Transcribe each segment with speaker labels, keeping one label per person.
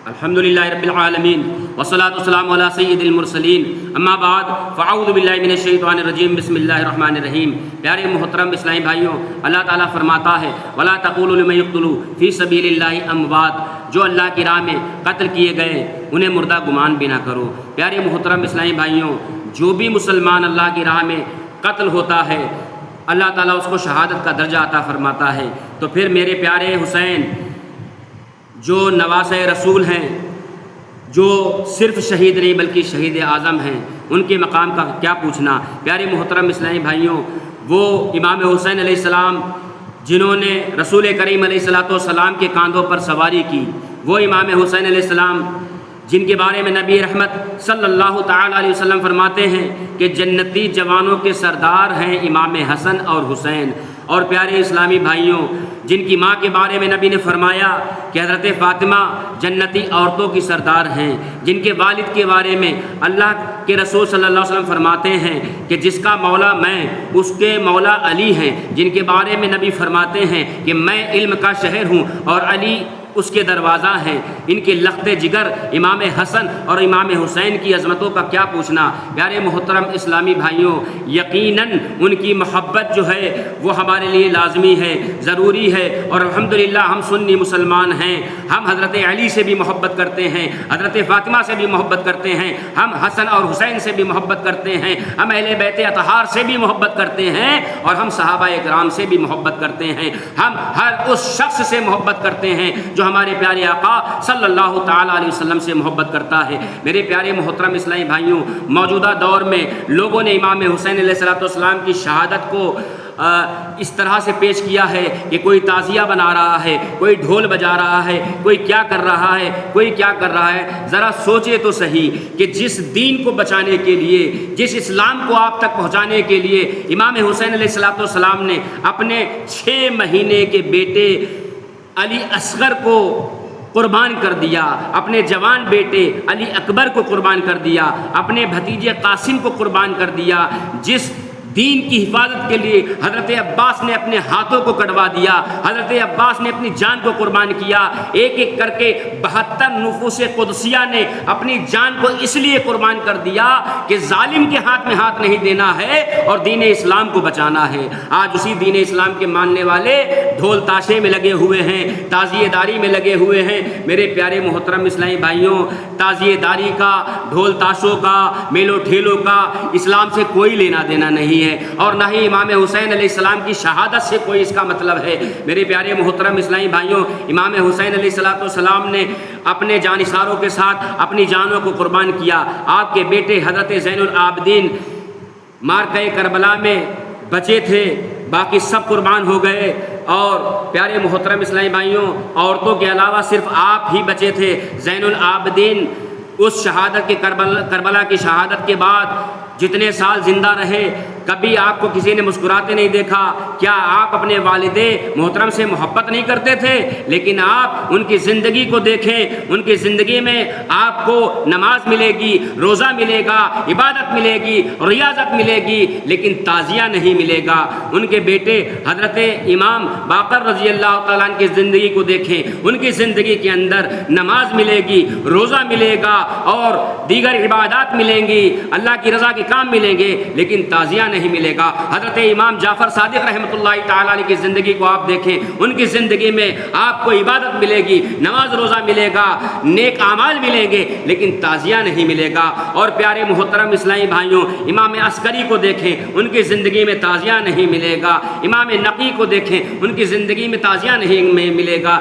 Speaker 1: الحمدللہ رب العالمین والصلاة والسلام علی سید المرسلین اما بعد فاعوذ باللہ من الشیطان الرجیم بسم اللہ الرحمن الرحیم۔ پیارے محترم اسلامی بھائیوں، اللہ تعالیٰ فرماتا ہے وَلَا تَقُولُوا لِمَن يُقْتَلُ فِي سَبِيلِ اللَّهِ أَمْوَاتٌ، جو اللہ کی راہ میں قتل کیے گئے انہیں مردہ گمان بھی نہ کرو۔ پیارے محترم اسلامی بھائیوں، جو بھی مسلمان اللہ کی راہ میں قتل ہوتا ہے اللہ تعالیٰ اس کو شہادت کا درجہ عطا فرماتا ہے۔ تو پھر میرے پیارے حسین جو نواسۂ رسول ہیں، جو صرف شہید نہیں بلکہ شہید اعظم ہیں، ان کے مقام کا کیا پوچھنا۔ پیارے محترم اسلامی بھائیوں، وہ امام حسین علیہ السلام جنہوں نے رسول کریم علیہ السلام کے کاندھوں پر سواری کی، وہ امام حسین علیہ السلام جن کے بارے میں نبی رحمت صلی اللہ تعالیٰ علیہ وسلم فرماتے ہیں کہ جنتی جوانوں کے سردار ہیں امام حسن اور حسین۔ اور پیارے اسلامی بھائیوں، جن کی ماں کے بارے میں نبی نے فرمایا کہ حضرت فاطمہ جنتی عورتوں کی سردار ہیں، جن کے والد کے بارے میں اللہ کے رسول صلی اللہ علیہ وسلم فرماتے ہیں کہ جس کا مولا میں اس کے مولا علی ہیں، جن کے بارے میں نبی فرماتے ہیں کہ میں علم کا شہر ہوں اور علی اس کے دروازہ ہیں۔ ان کے لخت جگر امام حسن اور امام حسین کی عظمتوں کا کیا پوچھنا۔ پیارے محترم اسلامی بھائیوں، یقیناً ان کی محبت جو ہے وہ ہمارے لیے لازمی ہے، ضروری ہے، اور الحمدللہ ہم سنی مسلمان ہیں، ہم حضرت علی سے بھی محبت کرتے ہیں، حضرت فاطمہ سے بھی محبت کرتے ہیں، ہم حسن اور حسین سے بھی محبت کرتے ہیں، ہم اہل بیت اطہار سے بھی محبت کرتے ہیں، اور ہم صحابہ کرام سے بھی محبت کرتے ہیں، ہم ہر اس شخص سے محبت کرتے ہیں جو ہمارے پیارے آقا صلی اللہ تعالیٰ علیہ وسلم سے محبت کرتا ہے۔ میرے پیارے محترم اسلامی بھائیوں، موجودہ دور میں لوگوں نے امام حسین علیہ السلام کی شہادت کو اس طرح سے پیش کیا ہے کہ کوئی تعزیہ بنا رہا ہے، کوئی ڈھول بجا رہا ہے، کوئی کیا کر رہا ہے، کوئی کیا کر رہا ہے۔ ذرا سوچے تو صحیح کہ جس دین کو بچانے کے لیے، جس اسلام کو آپ تک پہنچانے کے لیے امام حسین علیہ السلام نے اپنے 6 مہینے کے بیٹے علی اصغر کو قربان کر دیا، اپنے جوان بیٹے علی اکبر کو قربان کر دیا، اپنے بھتیجے قاسم کو قربان کر دیا، جس دین کی حفاظت کے لیے حضرت عباس نے اپنے ہاتھوں کو کٹوا دیا، حضرت عباس نے اپنی جان کو قربان کیا، ایک ایک کر کے 72 نفوس قدسیہ نے اپنی جان کو اس لیے قربان کر دیا کہ ظالم کے ہاتھ میں ہاتھ نہیں دینا ہے اور دین اسلام کو بچانا ہے۔ آج اسی دین اسلام کے ماننے والے ڈھول تاشے میں لگے ہوئے ہیں، تعزیہ داری میں لگے ہوئے ہیں۔ میرے پیارے محترم اسلامی بھائیوں، تعزیہ داری کا، ڈھول تاشوں کا، میلوں ٹھیلوں کا اسلام سے کوئی لینا دینا نہیں ہے، اور نہ ہی امام حسین علیہ السلام کی شہادت سے کوئی اس کا مطلب ہے۔ میرے پیارے محترم اسلامی بھائیوں، امام حسین علیہ السلام نے اپنے جانثاروں کے ساتھ اپنی جانوں کو قربان کیا۔ آپ کے بیٹے حضرت زین العابدین معرکہ کربلا میں بچے تھے، باقی سب قربان ہو گئے، اور پیارے محترم اسلامی بھائیوں، عورتوں کے علاوہ صرف آپ ہی بچے تھے۔ زین العابدین اس شہادت کے کربلا کی شہادت کے بعد جتنے سال زندہ رہے، کبھی آپ کو کسی نے مسکراتے نہیں دیکھا۔ کیا آپ اپنے والد محترم سے محبت نہیں کرتے تھے؟ لیکن آپ ان کی زندگی کو دیکھیں، ان کی زندگی میں آپ کو نماز ملے گی، روزہ ملے گا، عبادت ملے گی، ریاضت ملے گی، لیکن تعزیہ نہیں ملے گا۔ ان کے بیٹے حضرت امام باقر رضی اللہ تعالیٰ عنہ کی زندگی کو دیکھیں، ان کی زندگی کے اندر نماز ملے گی، روزہ ملے گا، اور دیگر عبادات ملیں گی، اللہ کی رضا کے کام ملیں گے، لیکن تعزیہ نہیں ملے گا۔ حضرت امام جعفر صادق رحمۃ اللہ تعالیٰ علیہ کی زندگی کو آپ دیکھیں، ان کی زندگی میں آپ کو عبادت ملے گی، نماز روزہ ملے گا، نیک اعمال ملیں گے، لیکن تعزیہ نہیں ملے گا۔ اور پیارے محترم اسلامی بھائیوں، امام عسکری کو دیکھیں، ان کی زندگی میں تعزیہ نہیں ملے گا۔ امام نقی کو دیکھیں، ان کی زندگی میں تعزیہ نہیں ملے گا۔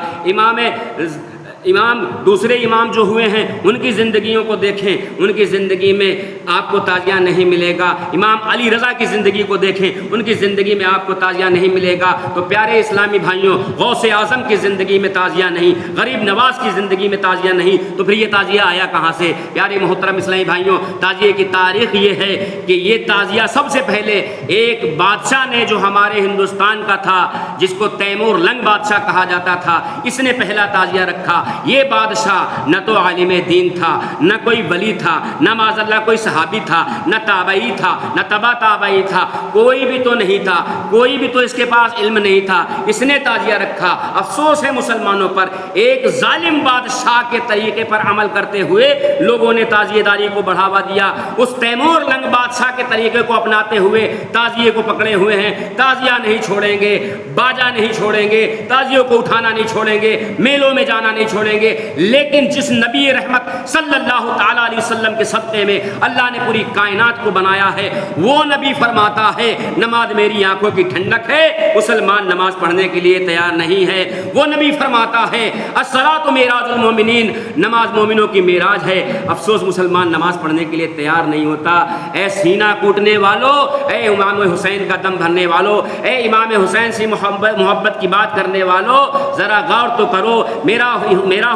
Speaker 1: دوسرے امام جو ہوئے ہیں ان کی زندگیوں کو دیکھیں، ان کی زندگی میں آپ کو تعزیہ نہیں ملے گا۔ امام علی رضا کی زندگی کو دیکھیں، ان کی زندگی میں آپ کو تعزیہ نہیں ملے گا۔ تو پیارے اسلامی بھائیوں، غوث اعظم کی زندگی میں تعزیہ نہیں، غریب نواز کی زندگی میں تعزیہ نہیں، تو پھر یہ تعزیہ آیا کہاں سے؟ پیارے محترم اسلامی بھائیوں، تعزیے کی تاریخ یہ ہے کہ یہ تعزیہ سب سے پہلے ایک بادشاہ نے جو ہمارے ہندوستان کا تھا، جس کو تیمور لنگ بادشاہ کہا جاتا تھا، اس نے پہلا تعزیہ رکھا۔ یہ بادشاہ نہ تو عالم دین تھا، نہ کوئی ولی تھا، نہ معاذ اللہ کوئی صحابی تھا، نہ تابعی تھا، نہ تبع تابعی تھا، کوئی بھی تو نہیں تھا، کوئی بھی تو اس کے پاس علم نہیں تھا، اس نے تعزیہ رکھا۔ افسوس ہے مسلمانوں پر، ایک ظالم بادشاہ کے طریقے پر عمل کرتے ہوئے لوگوں نے تعزیہ داری کو بڑھاوا دیا، اس تیمور لنگ بادشاہ کے طریقے کو اپناتے ہوئے تعزیے کو پکڑے ہوئے ہیں۔ تعزیہ نہیں چھوڑیں گے، باجا نہیں چھوڑیں گے، تعزیوں کو اٹھانا نہیں چھوڑیں گے، میلوں میں جانا نہیں چھوڑیں گے، لیکن جس نبی رحمت صلی اللہ تعالیٰ علیہ وسلم کے صدقے میں اللہ نے پوری کائنات کو بنایا ہے، وہ نبی فرماتا ہے نماز میری آنکھوں کی ٹھنڈک ہے، مسلمان نماز پڑھنے کے لیے تیار نہیں ہے۔ وہ نبی فرماتا ہے الصلاۃ معراج المومنین، نماز مومنوں کی معراج ہے۔ افسوس مسلمان نماز پڑھنے کے لیے تیار نہیں ہوتا۔ اے سینہ کوٹنے والوں، اے امام حسین کا دم بھرنے والوں، اے امام حسین سے محبت کی بات کرنے والوں، ذرا غور تو کرو۔ میرا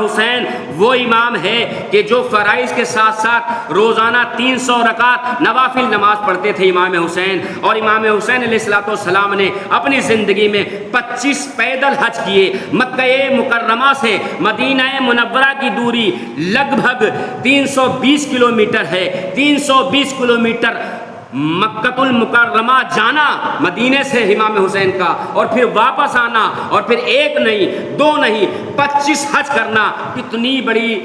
Speaker 1: حسین وہ امام ہے کہ جو فرائض کے ساتھ ساتھ روزانہ 300 رکعت نوافل نماز پڑھتے تھے امام حسین، اور امام حسین علیہ السلام نے اپنی زندگی میں 25 پیدل حج کیے۔ مکہ مکرمہ سے مدینہ منورہ کی دوری لگ بھگ 320 کلومیٹر ہے۔ 320 کلومیٹر مکہ المکرمہ جانا مدینے سے امام حسین کا، اور پھر واپس آنا، اور پھر ایک نہیں دو نہیں 25 حج کرنا، کتنی بڑی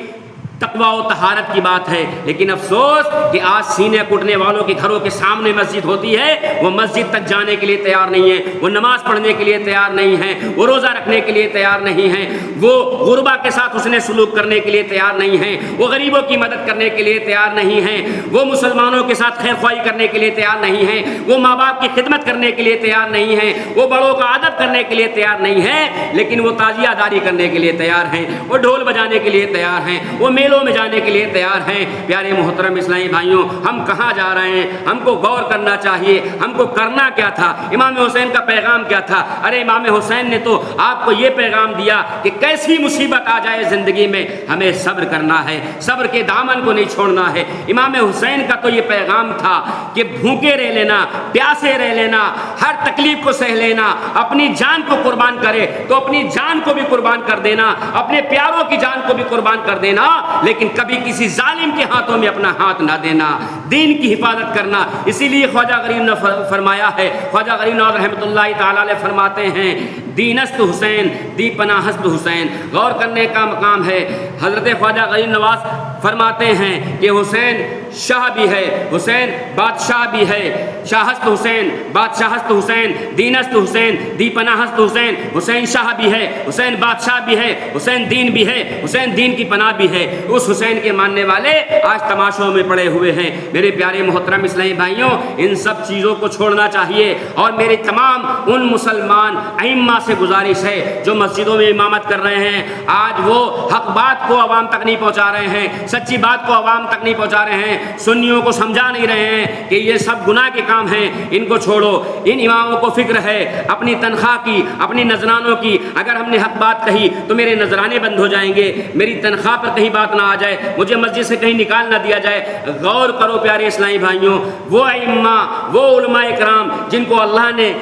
Speaker 1: تقوی و طہارت کی بات ہے۔ لیکن افسوس کہ آج سینے کوٹنے والوں کے گھروں کے سامنے مسجد ہوتی ہے، وہ مسجد تک جانے کے لیے تیار نہیں ہے، وہ نماز پڑھنے کے لیے تیار نہیں ہیں، وہ روزہ رکھنے کے لیے تیار نہیں ہیں، وہ غربا کے ساتھ حسن سلوک کرنے کے لیے تیار نہیں ہیں، وہ غریبوں کی مدد کرنے کے لیے تیار نہیں ہیں، وہ مسلمانوں کے ساتھ خیر خواہی کرنے کے لیے تیار نہیں ہیں، وہ ماں باپ کی خدمت کرنے کے لیے تیار نہیں ہیں، وہ بڑوں کا ادب کرنے کے لیے تیار نہیں ہیں، لیکن وہ تعزیہ داری کرنے کے لیے تیار ہیں، وہ ڈھول بجانے کے لیے تیار ہیں، وہ میلوں میں جانے کے لیے تیار ہیں۔ پیارے محترم اسلامی بھائیوں، ہم کہاں جا رہے ہیں؟ ہم کو غور کرنا چاہیے، ہم کو کرنا کیا تھا؟ امام حسین کا پیغام کیا تھا؟ ارے امام حسین نے تو آپ کو یہ پیغام دیا کہ کیسی مصیبت آ جائے زندگی میں ہمیں صبر کرنا ہے، صبر کے دامن کو نہیں چھوڑنا ہے۔ امام حسین کا تو یہ پیغام تھا کہ بھوکے رہ لینا، پیاسے رہ لینا، ہر تکلیف کو سہ لینا، اپنی جان کو قربان کرے تو اپنی جان کو بھی قربان کر دینا، اپنے پیاروں کی جان کو بھی قربان کر دینا، لیکن کبھی کسی ظالم کے ہاتھوں میں اپنا ہاتھ نہ دینا، دین کی حفاظت کرنا۔ اسی لیے خواجہ غریب نے فرمایا ہے، خواجہ غریب نواز رحمۃ اللہ تعالی علیہ فرماتے ہیں دینست حسین دی پناہست حسین۔ غور کرنے کا مقام ہے۔ حضرت خواجہ غریب نواز فرماتے ہیں کہ حسین شاہ بھی ہے، حسین بادشاہ بھی ہے، شاہست حسین، بادشاہست حسین، دینست حسین، دی پناہست حسین۔ حسین شاہ بھی ہے، حسین بادشاہ بھی ہے، حسین دین بھی ہے، حسین دین کی پناہ بھی ہے۔ اس حسین کے ماننے والے آج تماشوں میں پڑے ہوئے ہیں۔ میرے پیارے محترم اسلامی بھائیوں، ان سب چیزوں کو چھوڑنا چاہیے، اور میری تمام ان مسلمان ائمہ سے گزارش ہے جو مسجدوں میں امامت کر رہے ہیں، آج وہ حق بات کو عوام تک نہیں پہنچا رہے ہیں، سچی بات کو عوام تک نہیں پہنچا رہے ہیں، سنیوں کو سمجھا نہیں رہے ہیں کہ یہ سب گناہ کے کام ہیں، ان کو چھوڑو۔ ان اماموں کو فکر ہے اپنی تنخواہ کی، اپنی نذرانوں کی، اگر ہم نے حق بات کہی تو میرے نذرانے بند ہو جائیں گے، میری تنخواہ پر کہیں بات نہ آ جائے، مجھے مسجد سے کہیں نکال نہ دیا جائے۔ غور کرو پیارے اسلامی بھائیوں، وہ ائمہ، وہ علماء کرام جن کو اللہ نے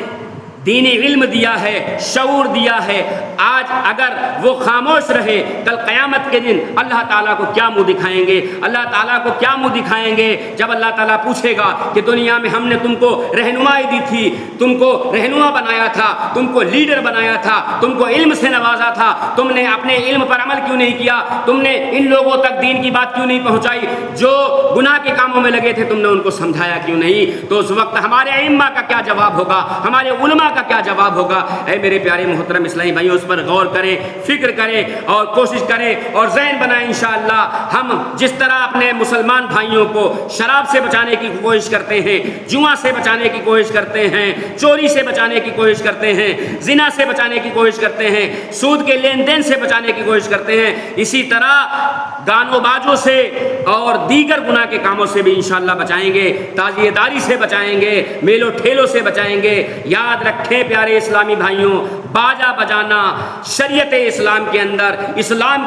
Speaker 1: دینی علم دیا ہے، شعور دیا ہے، آج اگر وہ خاموش رہے، کل قیامت کے دن اللہ تعالیٰ کو کیا منہ دکھائیں گے؟ اللہ تعالیٰ کو کیا منہ دکھائیں گے جب اللہ تعالیٰ پوچھے گا کہ دنیا میں ہم نے تم کو رہنمائی دی تھی، تم کو رہنما بنایا تھا، تم کو لیڈر بنایا تھا، تم کو علم سے نوازا تھا، تم نے اپنے علم پر عمل کیوں نہیں کیا؟ تم نے ان لوگوں تک دین کی بات کیوں نہیں پہنچائی؟ جو گناہ کے کاموں میں لگے تھے تم نے ان کو سمجھایا کیوں نہیں؟ تو اس وقت ہمارے ائمہ کا کیا جواب ہوگا؟ ہمارے علماء کا کیا جواب ہوگا؟ اے میرے پیارے محترم اسلامی بھائیوں، اس پر غور کریں، فکر کریں اور کوشش کریں اور ذہن بنائیں۔ انشاءاللہ ہم جس طرح اپنے مسلمان بھائیوں کو شراب سے بچانے کی کوشش کرتے ہیں، جوا سے بچانے کی کوشش کرتے ہیں، چوری سے بچانے کی کوشش کرتے ہیں، زنا سے بچانے کی کوشش کرتے ہیں، سود کے لین دین سے بچانے کی کوشش کرتے ہیں، اسی طرح گانوں بازوں سے اور دیگر گناہ کے کاموں سے بھی انشاءاللہ بچائیں گے، تعزیہ داری سے بچائیں گے، میلوں ٹھیلوں سے بچائیں گے۔ یاد رکھیں پیارے اسلامی بھائیوں، باجا بجانا شریعت اسلام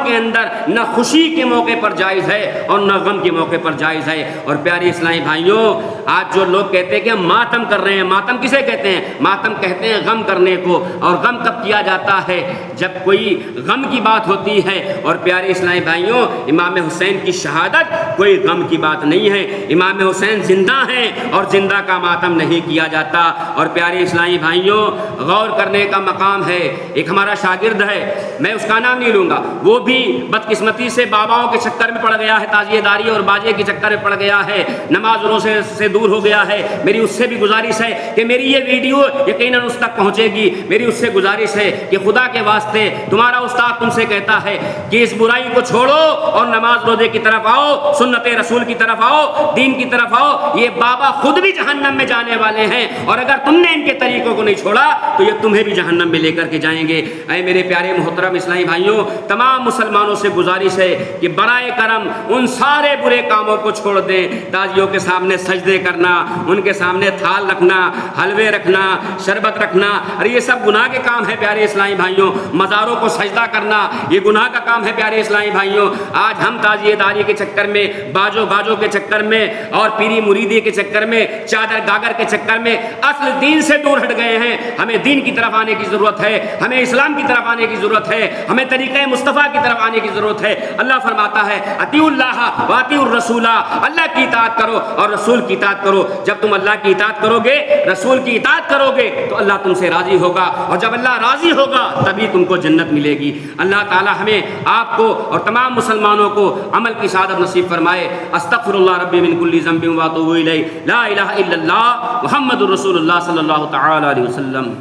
Speaker 1: کے اندر نہ خوشی کے موقع پر جائز ہے اور نہ غم کے موقع پر جائز ہے۔ اور پیارے اسلامی بھائیوں، آج جو لوگ کہتے ہیں کہ ہم ماتم کر رہے ہیں، ماتم کسے کہتے ہیں؟ ماتم کہتے ہیں غم کرنے کو۔ اور غم کب کیا جاتا ہے؟ جب کوئی غم کی بات ہوتی ہے۔ اور پیارے اسلامی بھائیوں، امام حسین کی شہادت کوئی غم کی بات نہیں ہے، امام حسین زندہ ہیں اور زندہ کا ماتم نہیں کیا جاتا۔ اور پیارے اسلامی بھائیوں، غور کرنے کا مقام ہے۔ ایک ہمارا شاگرد ہے، میں اس کا نام نہیں لوں گا، وہ بھی بدقسمتی سے باباؤں کے چکر میں پڑ گیا ہے، تعزیہ داری اور باجے کے چکر میں پڑ گیا ہے، نماز روزے سے دور ہو گیا ہے۔ میری اس سے بھی گزارش ہے کہ میری یہ ویڈیو یقیناً اس تک پہنچے گی۔ میری اس سے گزارش ہے کہ خدا کے واسطے تمہارا استاد تم سے کہتا ہے کہ اس برائی کو چھوڑو اور نماز روزے کی طرف آؤ، سنت رسول کی طرف آؤ، دین کی طرف آؤ۔ یہ بابا خود بھی جہنم میں جانے والے ہیں، اور اگر تم نے ان کے طریقوں کو نہیں چھوڑا تو یہ تمہیں بھی جہنم میں لے کر کے جائیں گے۔ اے میرے پیارے محترم اسلامی بھائیوں، تمام مسلمانوں سے گزارش ہے کہ برائے کرم ان سارے برے کاموں کو چھوڑ دیں۔ تازیوں کے سامنے سجدے کرنا، ان کے سامنے تھال رکھنا، حلوے رکھنا، شربت رکھنا، اور یہ سب گناہ کے کام ہے پیارے اسلامی بھائیوں۔ مزاروں کو سجدہ کرنا یہ گناہ کا کام ہے پیارے اسلامی بھائیوں۔ آج ہم تعزیہ داری کے چکر میں، باجو گاجوں کے چکر میں، اور پیری مریدی کے چکر میں، چادر گاگر کے چکر میں اصل دین سے دور ہٹ گئے ہیں۔ ہمیں دین کی طرف آنے کی ضرورت ہے، ہمیں اسلام کی طرف آنے کی ضرورت ہے، ہمیں طریقہ مصطفیٰ کی طرف آنے کی ضرورت ہے۔ اللہ فرماتا ہے اطیعوا اللہ واطیعوا الرسول، اللہ کی اطاعت کرو اور رسول کی اطاعت کرو۔ جب تم اللہ کی اطاعت کرو گے، رسول کی اطاعت کرو گے تو اللہ تم سے راضی ہوگا، اور جب اللہ راضی ہوگا تبھی تم کو جنت ملے گی۔ اللہ تعالی ہمیں، آپ کو اور تمام مسلمانوں کو عمل کی سعادت نصیب فرمائے۔ استغفر اللہ ربی من کل ذنب واتوب الیہ، لا الہ الا اللہ محمد الرسول اللہ صلی اللہ تعالی علیہ وسلم۔